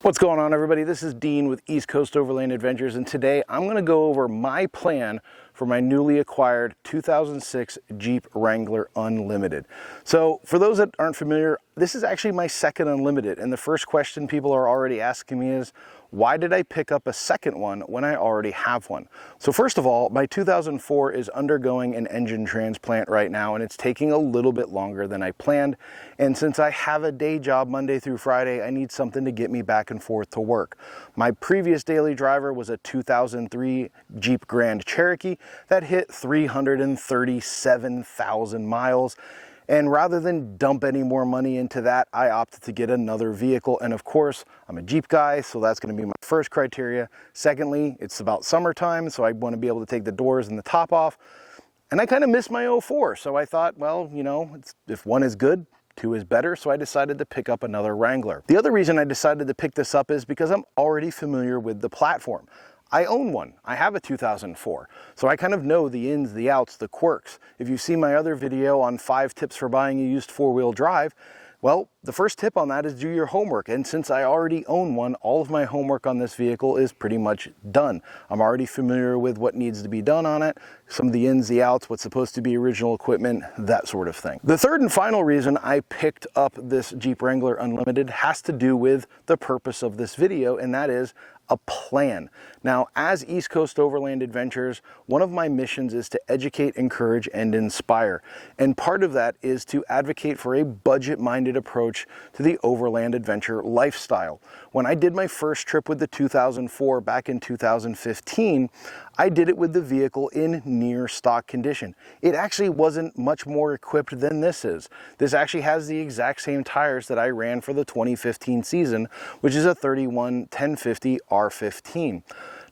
What's going on, everybody? This is Dean with East Coast Overland Adventures, and today I'm going to go over my plan for my newly acquired 2006 Jeep Wrangler Unlimited. So for those that aren't familiar, this is actually my second Unlimited, and the first question people are already asking me is, why did I pick up a second one when I already have one? So first of all, my 2004 is undergoing an engine transplant right now, and it's taking a little bit longer than I planned. And since I have a day job Monday through Friday, I need something to get me back and forth to work. My previous daily driver was a 2003 Jeep Grand Cherokee that hit 337,000 miles. And rather than dump any more money into that, I opted to get another vehicle. And of course, I'm a Jeep guy, so that's going to be my first criteria. Secondly, it's about summertime, so I want to be able to take the doors and the top off. And I kind of miss my 04, so I thought, well, you know, if one is good, two is better, so I decided to pick up another Wrangler. The other reason I decided to pick this up is because I'm already familiar with the platform. I own one. I have a 2004, so I kind of know the ins, the outs, the quirks. If you see my other video on 5 tips for buying a used four-wheel drive, well, the first tip on that is do your homework. And since I already own one, all of my homework on this vehicle is pretty much done. I'm already familiar with what needs to be done on it, some of the ins, the outs, what's supposed to be original equipment, that sort of thing. The third and final reason I picked up this Jeep Wrangler Unlimited has to do with the purpose of this video, and that is a plan. Now, as East Coast Overland Adventures, one of my missions is to educate, encourage, and inspire. And part of that is to advocate for a budget-minded approach to the overland adventure lifestyle. When I did my first trip with the 2004 back in 2015, I did it with the vehicle in near stock condition. It actually wasn't much more equipped than this is. This actually has the exact same tires that I ran for the 2015 season, which is a 31 1050 R15.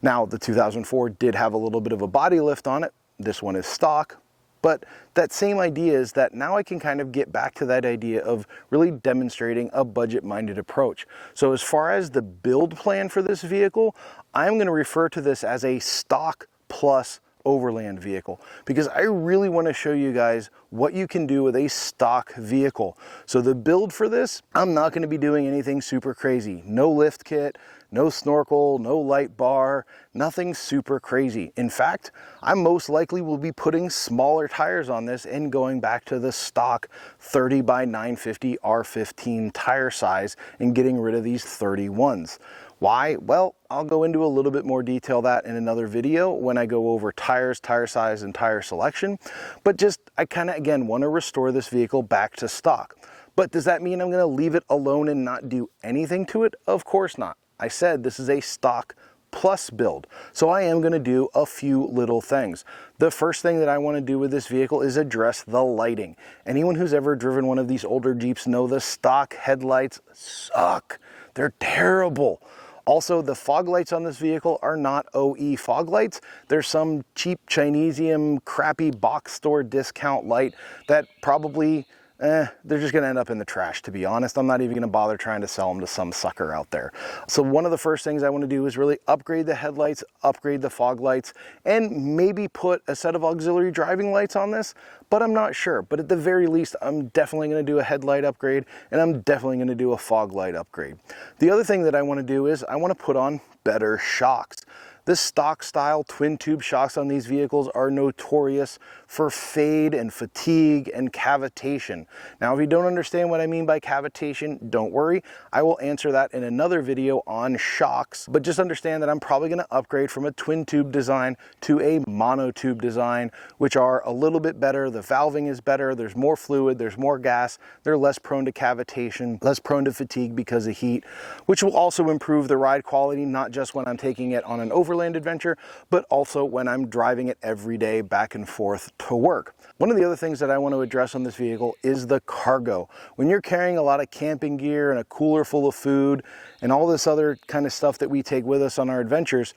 Now, the 2004 did have a little bit of a body lift on it. This one is stock. But that same idea is that now I can kind of get back to that idea of really demonstrating a budget-minded approach. So as far as the build plan for this vehicle, I'm going to refer to this as a stock plus overland vehicle, because I really want to show you guys what you can do with a stock vehicle. So the build for this, I'm not going to be doing anything super crazy. No lift kit, no snorkel, no light bar, nothing super crazy. In fact, I most likely will be putting smaller tires on this and going back to the stock 30 by 950 R15 tire size and getting rid of these 31s. Why? Well, I'll go into a little bit more detail that in another video when I go over tires, tire size, and tire selection. But just, I kind of, again, want to restore this vehicle back to stock. But does that mean I'm going to leave it alone and not do anything to it? Of course not. I said this is a stock plus build. So I am going to do a few little things. The first thing that I want to do with this vehicle is address the lighting. Anyone who's ever driven one of these older Jeeps know the stock headlights suck. They're terrible. Also, the fog lights on this vehicle are not OE fog lights. There's some cheap Chinesium crappy box store discount light that probably, they're just gonna end up in the trash, to be honest. I'm not even gonna bother trying to sell them to some sucker out there. So one of the first things I wanna do is really upgrade the headlights, upgrade the fog lights, and maybe put a set of auxiliary driving lights on this, but I'm not sure. But at the very least, I'm definitely gonna do a headlight upgrade, and I'm definitely gonna do a fog light upgrade. The other thing that I wanna do is I wanna put on better shocks. The stock style twin tube shocks on these vehicles are notorious for fade and fatigue and cavitation. Now, if you don't understand what I mean by cavitation, don't worry. I will answer that in another video on shocks, but just understand that I'm probably gonna upgrade from a twin tube design to a monotube design, which are a little bit better. The valving is better, there's more fluid, there's more gas, they're less prone to cavitation, less prone to fatigue because of heat, which will also improve the ride quality, not just when I'm taking it on an overland adventure, but also when I'm driving it every day back and forth to work. One of the other things that I want to address on this vehicle is the cargo. When you're carrying a lot of camping gear and a cooler full of food and all this other kind of stuff that we take with us on our adventures,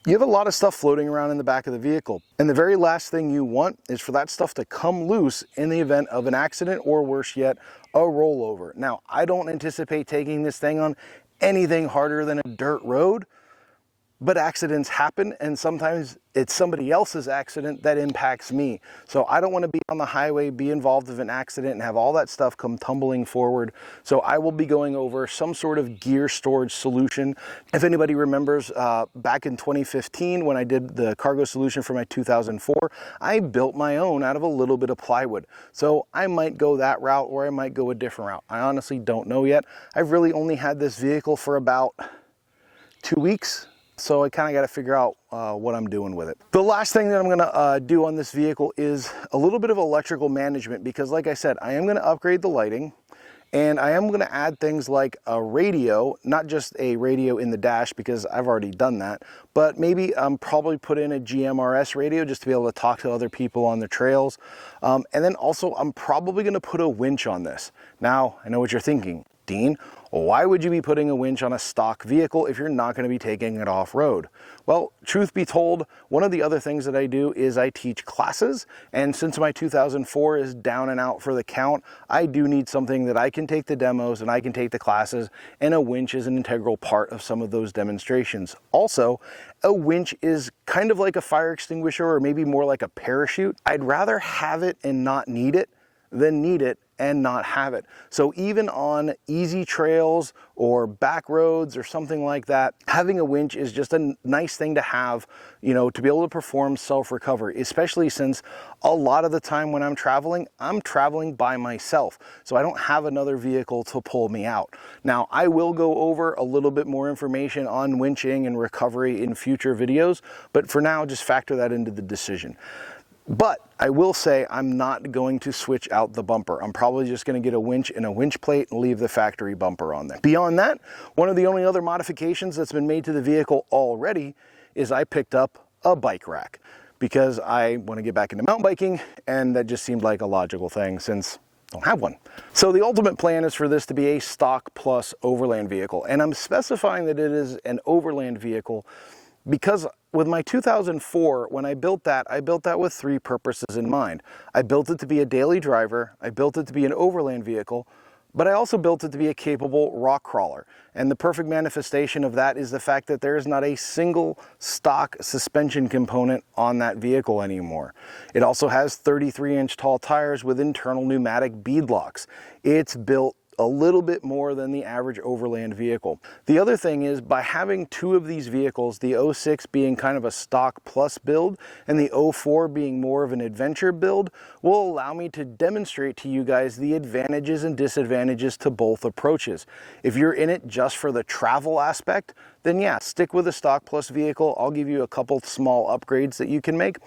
you have a lot of stuff floating around in the back of the vehicle. And the very last thing you want is for that stuff to come loose in the event of an accident, or worse yet, a rollover. Now, I don't anticipate taking this thing on anything harder than a dirt road, but accidents happen, and sometimes it's somebody else's accident that impacts me. So I don't want to be on the highway, be involved in an accident, and have all that stuff come tumbling forward. So I will be going over some sort of gear storage solution. If anybody remembers, back in 2015, when I did the cargo solution for my 2004, I built my own out of a little bit of plywood. So I might go that route, or I might go a different route. I honestly don't know yet. I've really only had this vehicle for about 2 weeks. So I kind of got to figure out what I'm doing with it. The last thing that I'm going to do on this vehicle is a little bit of electrical management, because like I said, I am going to upgrade the lighting, and I am going to add things like a radio, not just a radio in the dash because I've already done that, but maybe probably put in a GMRS radio just to be able to talk to other people on the trails. And then also I'm probably going to put a winch on this. Now, I know what you're thinking, Dean, why would you be putting a winch on a stock vehicle if you're not going to be taking it off-road? Well, truth be told, one of the other things that I do is I teach classes, and since my 2004 is down and out for the count, I do need something that I can take the demos and I can take the classes, and a winch is an integral part of some of those demonstrations. Also, a winch is kind of like a fire extinguisher, or maybe more like a parachute. I'd rather have it and not need it than need it and not have it. So even on easy trails or back roads or something like that, having a winch is just a nice thing to have, you know, to be able to perform self-recovery, especially since a lot of the time when I'm traveling by myself. So I don't have another vehicle to pull me out. Now, I will go over a little bit more information on winching and recovery in future videos, but for now, just factor that into the decision. But I will say I'm not going to switch out the bumper. I'm probably just going to get a winch and a winch plate and leave the factory bumper on there. Beyond that, one of the only other modifications that's been made to the vehicle already is I picked up a bike rack, because I want to get back into mountain biking, and that just seemed like a logical thing since I don't have one. So the ultimate plan is for this to be a stock plus overland vehicle, and I'm specifying that it is an overland vehicle because with my 2004, when I built that with three purposes in mind. I built it to be a daily driver, I built it to be an overland vehicle, but I also built it to be a capable rock crawler. And the perfect manifestation of that is the fact that there is not a single stock suspension component on that vehicle anymore. It also has 33-inch tall tires with internal pneumatic bead locks. It's built a little bit more than the average overland vehicle. The other thing is, by having two of these vehicles, the 06 being kind of a stock plus build and the 04 being more of an adventure build, will allow me to demonstrate to you guys the advantages and disadvantages to both approaches. If you're in it just for the travel aspect, then yeah, stick with a stock plus vehicle. I'll give you a couple small upgrades that you can make.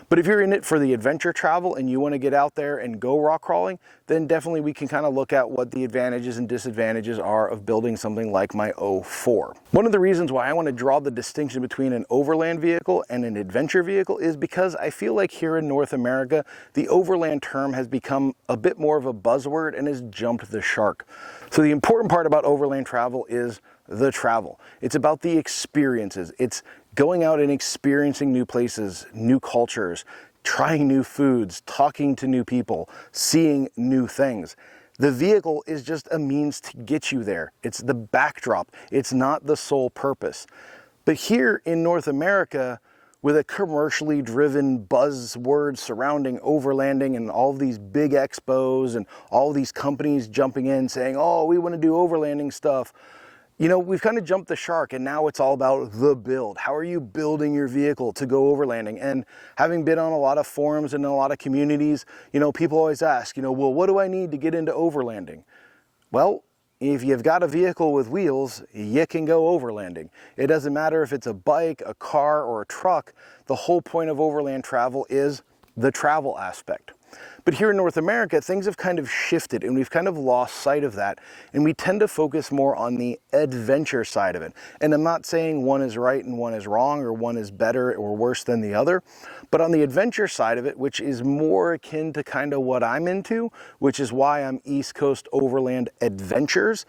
But if you're in it for the adventure travel and you want to get out there and go rock crawling, then definitely we can kind of look at what the advantages and disadvantages are of building something like my 04. One of the reasons why I want to draw the distinction between an overland vehicle and an adventure vehicle is because I feel like here in North America, the overland term has become a bit more of a buzzword and has jumped the shark. So the important part about overland travel is the travel. It's about the experiences. It's going out and experiencing new places, new cultures, trying new foods, talking to new people, seeing new things. The vehicle is just a means to get you there. It's the backdrop. It's not the sole purpose. But here in North America, with a commercially driven buzzword surrounding overlanding and all of these big expos and all of these companies jumping in saying, oh, we want to do overlanding stuff. You know, we've kind of jumped the shark, and now it's all about the build. How are you building your vehicle to go overlanding? And having been on a lot of forums and in a lot of communities, you know, people always ask, you know, well, what do I need to get into overlanding? Well, if you've got a vehicle with wheels, you can go overlanding. It doesn't matter if it's a bike, a car, or a truck. The whole point of overland travel is the travel aspect. But here in North America, things have kind of shifted, and we've kind of lost sight of that, and we tend to focus more on the adventure side of it. And I'm not saying one is right and one is wrong, or one is better or worse than the other, but on the adventure side of it, which is more akin to kind of what I'm into, which is why I'm East Coast Overland Adventures,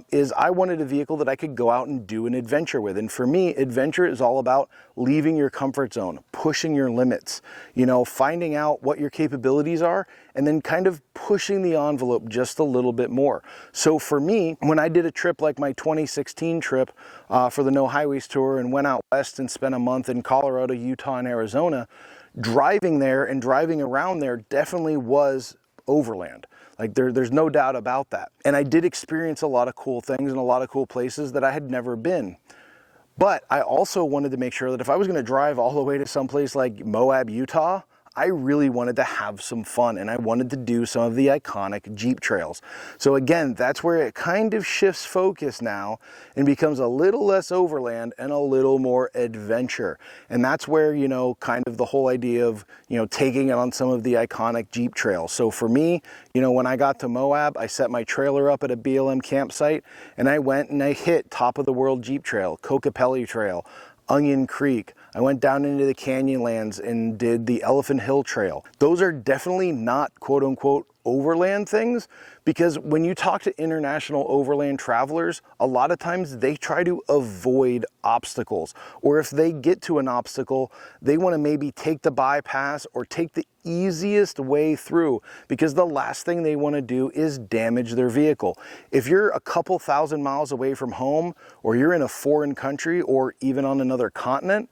is I wanted a vehicle that I could go out and do an adventure with. And for me, adventure is all about leaving your comfort zone, pushing your limits, you know, finding out what your capabilities are, and then kind of pushing the envelope just a little bit more. So for me, when I did a trip like my 2016 trip for the No Highways Tour and went out west and spent a month in Colorado, Utah, and Arizona, driving there and driving around there definitely was overland. Like there's no doubt about that. And I did experience a lot of cool things and a lot of cool places that I had never been. But I also wanted to make sure that if I was going to drive all the way to someplace like Moab, Utah, I really wanted to have some fun, and I wanted to do some of the iconic Jeep trails. So again, that's where it kind of shifts focus now and becomes a little less overland and a little more adventure. And that's where, you know, kind of the whole idea of, you know, taking it on some of the iconic Jeep trails. So for me, you know, when I got to Moab, I set my trailer up at a BLM campsite, and I went and I hit Top of the World Jeep Trail, Kokopelli Trail, Onion Creek. I went down into the Canyonlands and did the Elephant Hill Trail. Those are definitely not quote unquote overland things, because when you talk to international overland travelers, a lot of times they try to avoid obstacles, or if they get to an obstacle, they want to maybe take the bypass or take the easiest way through, because the last thing they want to do is damage their vehicle. If you're a couple thousand miles away from home, or you're in a foreign country, or even on another continent,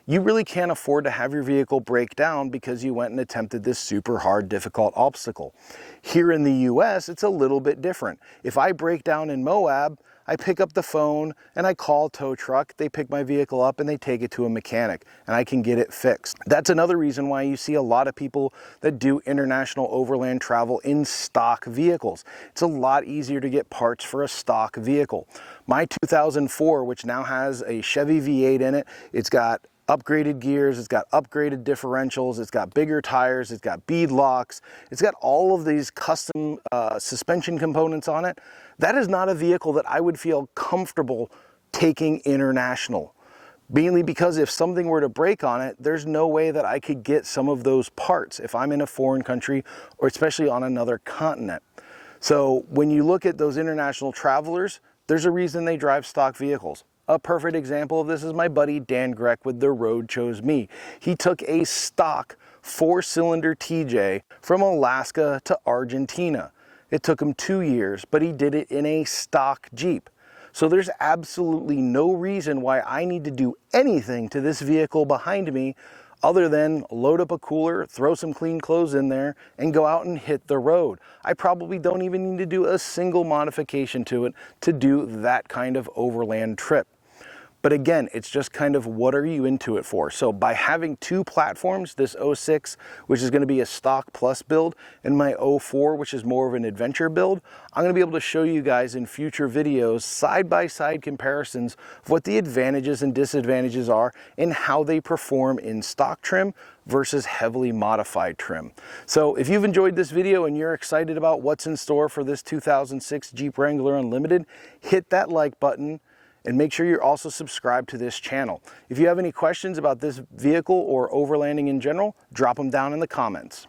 you really can't afford to have your vehicle break down because you went and attempted this super hard, difficult obstacle. Here in the US, it's a little bit different. If I break down in Moab, I pick up the phone and I call a tow truck, they pick my vehicle up and they take it to a mechanic and I can get it fixed. That's another reason why you see a lot of people that do international overland travel in stock vehicles. It's a lot easier to get parts for a stock vehicle. My 2004, which now has a Chevy V8 in it, it's got upgraded gears, it's got upgraded differentials, it's got bigger tires, it's got bead locks, it's got all of these custom suspension components on it. That is not a vehicle that I would feel comfortable taking international. Mainly because if something were to break on it, there's no way that I could get some of those parts if I'm in a foreign country, or especially on another continent. So when you look at those international travelers, there's a reason they drive stock vehicles. A perfect example of this is my buddy Dan Greck with The Road Chose Me. He took a stock 4-cylinder TJ from Alaska to Argentina. It took him 2 years, but he did it in a stock Jeep. So there's absolutely no reason why I need to do anything to this vehicle behind me other than load up a cooler, throw some clean clothes in there, and go out and hit the road. I probably don't even need to do a single modification to it to do that kind of overland trip. But again, it's just kind of what are you into it for? So by having two platforms, this 06, which is going to be a stock plus build, and my 04, which is more of an adventure build, I'm going to be able to show you guys in future videos side-by-side comparisons of what the advantages and disadvantages are and how they perform in stock trim versus heavily modified trim. So if you've enjoyed this video and you're excited about what's in store for this 2006 Jeep Wrangler Unlimited, hit that like button. And make sure you're also subscribed to this channel. If you have any questions about this vehicle or overlanding in general, drop them down in the comments.